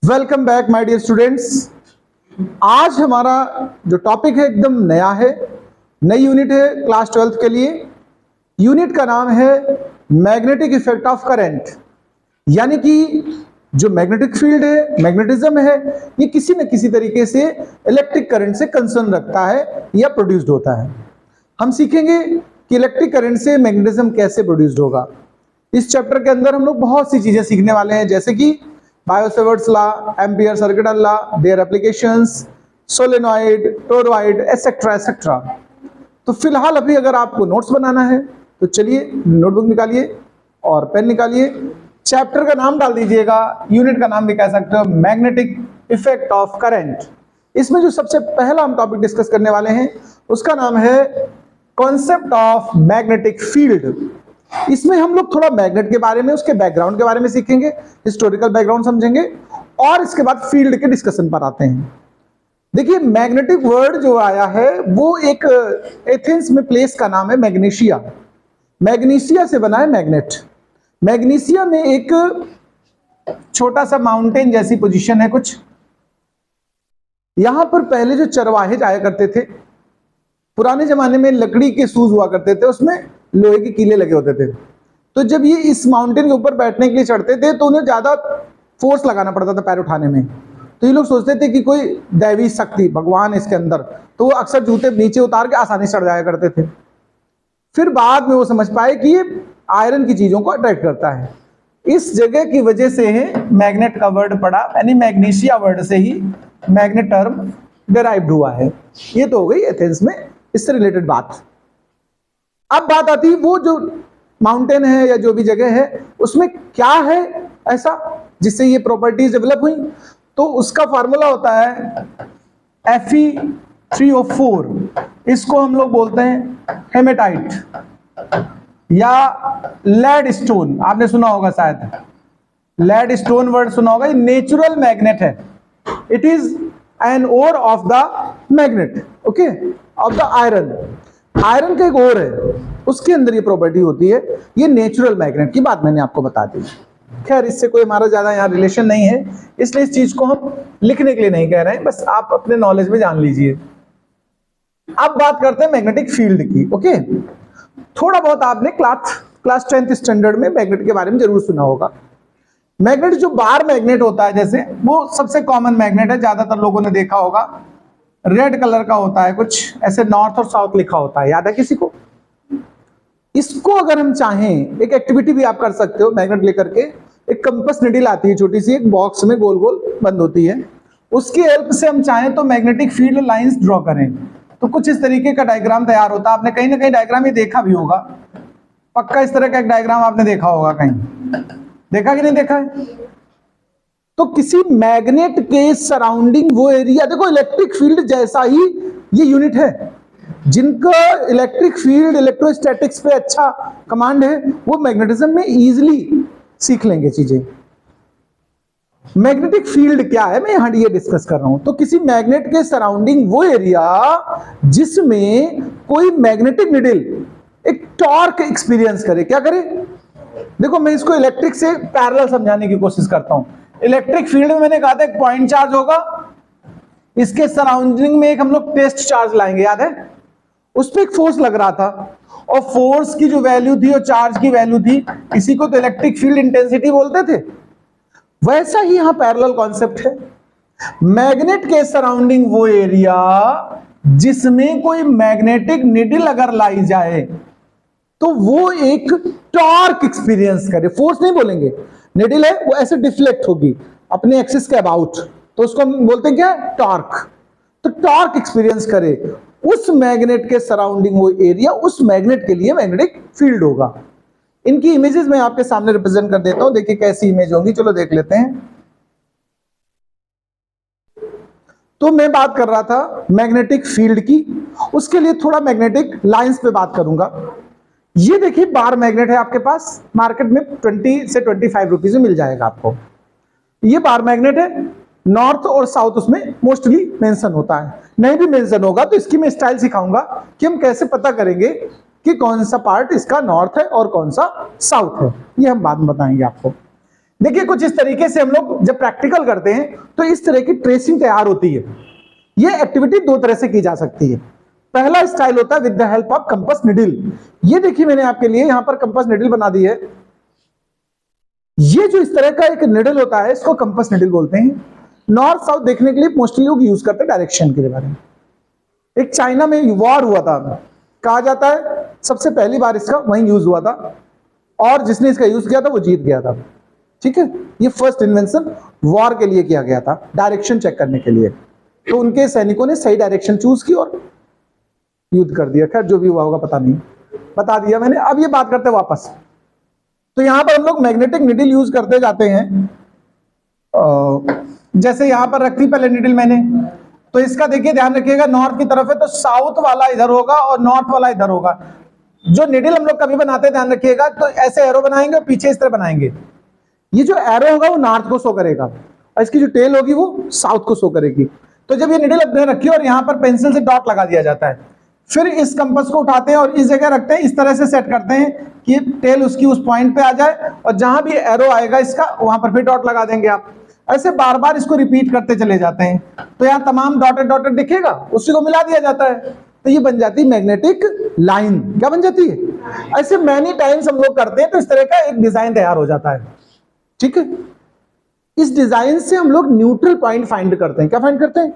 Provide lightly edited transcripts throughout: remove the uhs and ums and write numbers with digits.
Welcome back my dear students. आज हमारा जो टॉपिक है एकदम नया है, नई यूनिट है क्लास 12th के लिए। यूनिट का नाम है मैग्नेटिक इफेक्ट ऑफ करंट, यानी कि जो मैग्नेटिक फील्ड है, मैग्नेटिज्म है, ये किसी न किसी तरीके से इलेक्ट्रिक करंट से कंसर्न रखता है या प्रोड्यूस्ड होता है। हम सीखेंगे कि इलेक्ट्रिक करंट से मैग्नेटिज्म कैसे प्रोड्यूस्ड होगा। इस चैप्टर के अंदर हम लोग बहुत सी चीजें सीखने वाले हैं, जैसे कि Biot Savart's law, ampere circuit law, their applications, solenoid, toroid, etcetera etcetera. तो फिलहाल अभी अगर आपको नोट्स बनाना है तो चलिए नोटबुक निकालिए और पेन निकालिए। चैप्टर का नाम डाल दीजिएगा, यूनिट का नाम भी कह सकते हो, मैग्नेटिक इफेक्ट ऑफ करंट। इसमें जो सबसे पहला हम टॉपिक डिस्कस करने वाले हैं उसका नाम है कॉन्सेप्ट ऑफ मैग्नेटिक फील्ड। इसमें हम लोग थोड़ा मैग्नेट के बारे में, उसके बैकग्राउंड के बारे में सीखेंगे, हिस्टोरिकल बैकग्राउंड समझेंगे और इसके बाद फील्ड के डिस्कशन पर आते हैं। देखिए, मैग्नेटिक वर्ड जो आया है वो एक एथेंस में प्लेस का नाम है मैग्नीशिया। मैग्नीशिया से बना है मैग्नेट। मैग्नीशिया में एक छोटा सा माउंटेन जैसी पोजीशन है कुछ। यहां पर पहले जो चरवाहे जाया करते थे, पुराने जमाने में लकड़ी के शूज हुआ करते थे, उसमें लोहे के कीले लगे होते थे। तो जब ये इस माउंटेन के ऊपर बैठने के लिए चढ़ते थे तो उन्हें ज्यादा फोर्स लगाना पड़ता था पैर उठाने में। तो ये लोग सोचते थे कि कोई दैवी शक्ति, भगवान इसके अंदर, तो वो अक्सर जूते नीचे उतार के आसानी से चढ़ जाया करते थे। फिर बाद में वो समझ पाए कि ये आयरन की चीजों को अट्रैक्ट करता है। इस जगह की वजह से है मैग्नेट का वर्ड पड़ा, यानी मैग्नीशिया वर्ड से ही मैग्नेट टर्म डिराइव्ड हुआ है। ये तो हो गई एथेंस में इससे रिलेटेड बात। अब बात आती है वो जो माउंटेन है या जो भी जगह है उसमें क्या है ऐसा जिससे ये प्रॉपर्टीज डेवलप हुई। तो उसका फार्मूला होता है Fe3O4। इसको हम लोग बोलते हैं हेमेटाइट या लेड स्टोन। आपने सुना होगा शायद, लेड स्टोन वर्ड सुना होगा। ये नेचुरल मैग्नेट है। It is an ore of the magnet, okay, of the iron. Iron का एक ओर है, उसके अंदर ये प्रॉपर्टी होती है। ये नेचुरल मैग्नेट की बात मैंने आपको बता दी। खैर, इससे कोई हमारा ज्यादा यहाँ रिलेशन नहीं है, इसलिए इस चीज को हम लिखने के लिए नहीं कह रहे हैं, बस आप अपने नॉलेज में जान लीजिए। अब बात करते हैं मैग्नेटिक फील्ड की। ओके, थोड़ा बहुत आपने क्लास 10th स्टैंडर्ड में मैग्नेट के बारे में जरूर सुना होगा। मैग्नेट जो बार मैग्नेट होता है, जैसे वो सबसे कॉमन मैग्नेट है, ज्यादातर लोगों ने देखा होगा। रेड कलर का होता है, कुछ ऐसे नॉर्थ और साउथ लिखा होता है, याद है किसी को? इसको अगर हम चाहें, एक एक्टिविटी भी आप कर सकते हो मैग्नेट लेकर के। एक कंपास निडल आती है छोटी सी, एक बॉक्स में गोल गोल बंद होती है, उसकी हेल्प से हम चाहें तो मैग्नेटिक फील्ड लाइंस ड्रॉ करें तो कुछ इस तरीके का डायग्राम तैयार होता है। आपने कहीं ना कहीं डायग्राम ये देखा भी होगा, पक्का इस तरह का एक डायग्राम आपने देखा होगा, कहीं देखा कि नहीं देखा है? तो किसी मैग्नेट के सराउंडिंग वो एरिया, देखो इलेक्ट्रिक फील्ड जैसा ही ये यूनिट है। जिनका इलेक्ट्रिक फील्ड, इलेक्ट्रोस्टैटिक्स पे अच्छा कमांड है, वो मैग्नेटिज्म में इजीली सीख लेंगे चीजें। मैग्नेटिक फील्ड क्या है, मैं यहां ये डिस्कस कर रहा हूं। तो किसी मैग्नेट के सराउंडिंग वो एरिया जिसमें कोई मैग्नेटिक निडल एक टॉर्क एक्सपीरियंस करे। क्या करे? देखो, मैं इसको इलेक्ट्रिक से पैरेलल समझाने की कोशिश करता हूं। इलेक्ट्रिक फील्ड में मैंने कहा था एक पॉइंट चार्ज होगा, इसके सराउंडिंग में एक हम लोग टेस्ट चार्ज लाएंगे, याद है? उस पर एक फोर्स लग रहा था और फोर्स की जो वैल्यू थी और चार्ज की वैल्यू थी, इसी को तो इलेक्ट्रिक फील्ड इंटेंसिटी बोलते थे। वैसा ही यहां पैरेलल कॉन्सेप्ट है। मैग्नेट के सराउंडिंग वो एरिया जिसमें कोई मैग्नेटिक निडल अगर लाई जाए तो वो एक टॉर्क एक्सपीरियंस करे। फोर्स नहीं बोलेंगे, निडल है वो ऐसे डिफ्लेक्ट होगी अपने एक्सिस के अबाउट, तो उसको हम बोलते हैं क्या? टॉर्क। तो टॉर्क एक्सपीरियंस करे उस मैग्नेट के सराउंडिंग वो एरिया, उस मैग्नेट के लिए मैग्नेटिक फील्ड होगा। इनकी इमेजेस मैं आपके सामने रिप्रेजेंट कर देता हूं, देखिए कैसी इमेज होंगी। चलो देख लेते हैं। तो मैं बात कर रहा था मैग्नेटिक फील्ड की, उसके लिए थोड़ा मैग्नेटिक लाइंस पे बात करूंगा। ये देखिए बार मैग्नेट है आपके पास, मार्केट में 20 से 25 रुपीज में मिल जाएगा आपको। ये बार मैग्नेट है, नॉर्थ और साउथ उसमें मोस्टली मेंशन होता है। नहीं भी मेंशन होगा तो इसकी मैं स्टाइल सिखाऊंगा कि हम कैसे पता करेंगे कि कौन सा पार्ट इसका नॉर्थ है और कौन सा साउथ है। ये हम बाद में बताएंगे आपको। देखिए कुछ इस तरीके से हम लोग जब प्रैक्टिकल करते हैं तो इस तरह की ट्रेसिंग तैयार होती है। ये एक्टिविटी दो तरह से की जा सकती है। पहला स्टाइल होता है with the help of compass needle. ये देखिए मैंने आपके लिए यहां पर कंपास निडल बना दी है। ये जो इस तरह का एक निडल होता है इसको कंपास निडल बोलते हैं। नॉर्थ साउथ देखने के लिए मोस्टली लोग यूज करते हैं डायरेक्शन के बारे में। एक चाइना में वॉर हुआ था, कहा जाता है सबसे पहली बार इसका वहीं यूज हुआ था और जिसने इसका यूज किया था वो जीत गया था। ठीक है, ये फर्स्ट इन्वेंशन वॉर के लिए किया गया था, डायरेक्शन चेक करने के लिए। तो उनके सैनिकों ने सही डायरेक्शन चूज की और युद्ध कर दिया। खैर जो भी हुआ होगा पता नहीं, बता दिया मैंने। अब ये बात करते हैं वापस। तो यहां पर हम लोग मैग्नेटिक निडल यूज करते जाते हैं। जैसे यहां पर रखी पहले निडल मैंने, तो इसका देखिए ध्यान रखिएगा नॉर्थ की तरफ है तो साउथ वाला इधर होगा और नॉर्थ वाला इधर होगा। जो निडल हम लोग कभी बनाते हैं ध्यान रखिएगा तो ऐसे एरो बनाएंगे और पीछे इस तरह बनाएंगे। ये जो एरो होगा वो नॉर्थ को शो करेगा और इसकी जो टेल होगी वो साउथ को शो करेगी। तो जब ये निडल अपने रखी और यहां पर पेंसिल से डॉट लगा दिया जाता है, फिर इस कंपास को उठाते हैं और इस जगह रखते हैं, इस तरह से सेट करते हैं कि टेल उसकी उस पॉइंट पे आ जाए और जहां भी एरो आएगा इसका वहां पर फिर डॉट लगा देंगे आप। ऐसे बार बार इसको रिपीट करते चले जाते हैं तो यहाँ तमाम डॉटेड डॉटेड दिखेगा, उसी को मिला दिया जाता है तो ये बन जाती है मैग्नेटिक लाइन। क्या बन जाती है? ऐसे मैनी टाइम्स हम लोग करते हैं तो इस तरह का एक डिजाइन तैयार हो जाता है। ठीक है, इस डिजाइन से हम लोग न्यूट्रल पॉइंट फाइंड करते हैं। क्या फाइंड करते हैं?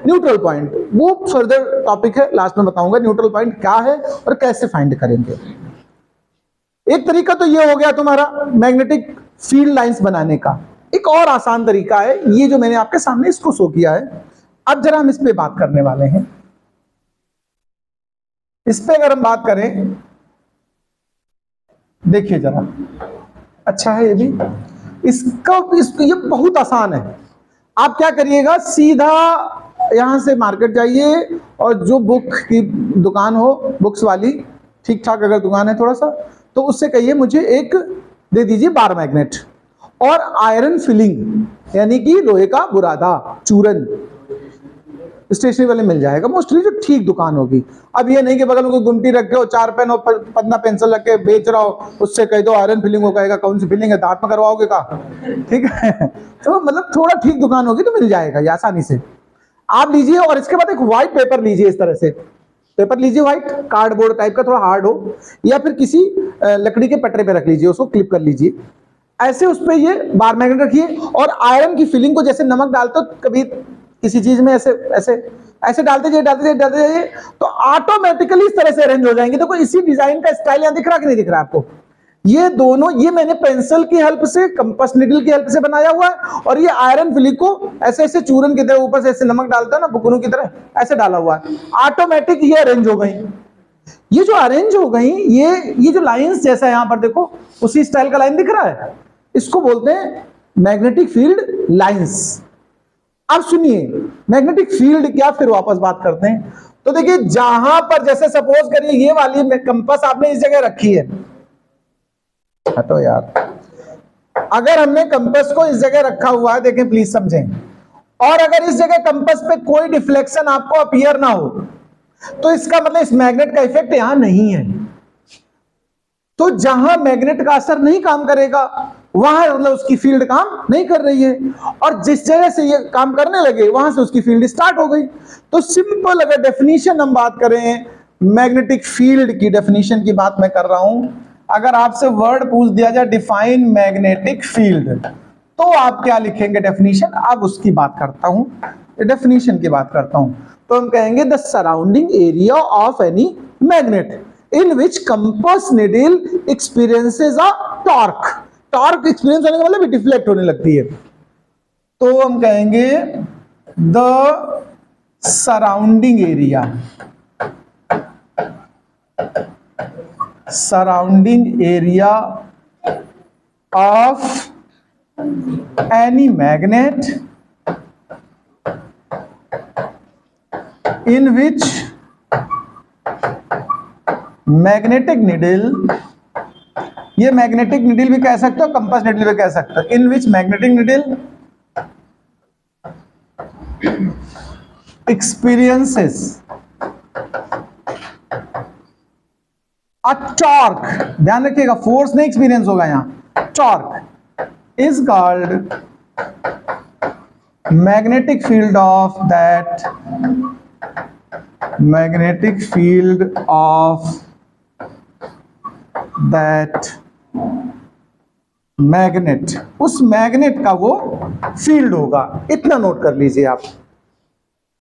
Neutral point. वो फर्दर टॉपिक है, लास्ट में बताऊंगा न्यूट्रल पॉइंट क्या है और कैसे फाइंड करेंगे। एक तरीका तो ये हो गया तुम्हारा मैग्नेटिक फील्ड लाइंस बनाने का। एक और आसान तरीका है ये जो मैंने आपके सामने इसको शो किया है। अब जरा हम इस पे बात करने वाले हैं। इस पे अगर हम बात करें, देखिए जरा, अच्छा है ये भी। ये बहुत आसान है। आप क्या करिएगा, सीधा यहां से मार्केट जाइए और जो बुक की दुकान हो, बुक्स वाली, ठीक ठाक अगर दुकान है थोड़ा सा, तो उससे कहिए मुझे एक दे दीजिए बार मैग्नेट और आयरन फिलिंग, यानी कि लोहे का बुरादा चूरन। स्टेशनरी वाले मिल जाएगा मोस्टली, जो ठीक दुकान होगी। अब ये नहीं कि बगल में कोई गुमटी रख के और 4 पेन और 15 पेंसिल रख के बेच रहा हो, उससे कह दो आयरन फिलिंग हो, कहेगा कौन सी फिलिंग है, दांत में करवाओगे का? ठीक है तो मतलब थोड़ा ठीक दुकान होगी तो मिल जाएगा ये आसानी से। आप लीजिए और इसके बाद एक व्हाइट पेपर लीजिए। इस तरह से पेपर लीजिए, व्हाइट कार्डबोर्ड टाइप का, थोड़ा हार्ड हो, या फिर किसी लकड़ी के पटरे पे रख लीजिए, उसको क्लिप कर लीजिए। ऐसे उस पे ये बार मैग्नेट रखिए और आयरन की फिलिंग को जैसे नमक डालते हो कभी किसी चीज में, ऐसे ऐसे ऐसे डालते जाइए तो ऑटोमेटिकली इस तरह से अरेंज हो जाएंगे। देखो इसी डिजाइन का स्टाइल यहां दिख रहा कि नहीं दिख रहा आपको? ये दोनों, ये मैंने पेंसिल की हेल्प से, कंपास निडल की हेल्प से बनाया हुआ है और ये आयरन फिलिंग को ऐसे ऐसे चूरन की तरह ऊपर से ऐसे नमक डालता है ना बुकनों की तरह, ऐसे डाला हुआ है। ऑटोमेटिक ये अरेंज हो गई। ये जो अरेंज हो गई, ये जो लाइंस जैसा यहां पर देखो उसी स्टाइल का लाइन दिख रहा है, इसको बोलते हैं मैग्नेटिक फील्ड लाइंस। अब सुनिए मैग्नेटिक फील्ड क्या, फिर वापस बात करते हैं। तो देखिए जहां पर, जैसे सपोज करिए ये वाली कंपास आपने इस जगह रखी है, हटो यार, अगर हमने कंपास को इस जगह रखा हुआ है, देखें प्लीज समझें, और अगर इस जगह कंपास पे कोई डिफ्लेक्शन आपको अपीयर ना हो तो इसका मतलब इस मैग्नेट का इफेक्ट यहां नहीं है। तो जहां मैग्नेट का असर नहीं काम करेगा वहां मतलब उसकी फील्ड काम नहीं कर रही है, और जिस जगह से ये काम करने लगे वहां से उसकी फील्ड स्टार्ट हो गई। तो सिंपल अगर डेफिनेशन हम बात करें, मैग्नेटिक फील्ड की डेफिनेशन की बात मैं कर रहा हूं। अगर आपसे वर्ड पूछ दिया जाए डिफाइन मैग्नेटिक फील्ड, तो आप क्या लिखेंगे डेफिनेशन? अब उसकी बात करता हूं, डेफिनेशन की बात करता हूं। तो हम कहेंगे the surrounding area of any magnet in which compass needle experiences a torque। Torque experience होने का मतलब डिफ्लेक्ट होने लगती है। तो हम कहेंगे the surrounding area, surrounding area of any magnet in which magnetic needle, ये मैग्नेटिक निडल भी कह सकते हो, कंपास निडल भी कह सकते हो, इन विच मैग्नेटिक निडल एक्सपीरियंसेस अ टॉर्क, ध्यान रखिएगा फोर्स नहीं एक्सपीरियंस होगा यहां, torque is called magnetic field of that, magnetic field of that magnet, उस मैग्नेट का वो फील्ड होगा। इतना नोट कर लीजिए आप।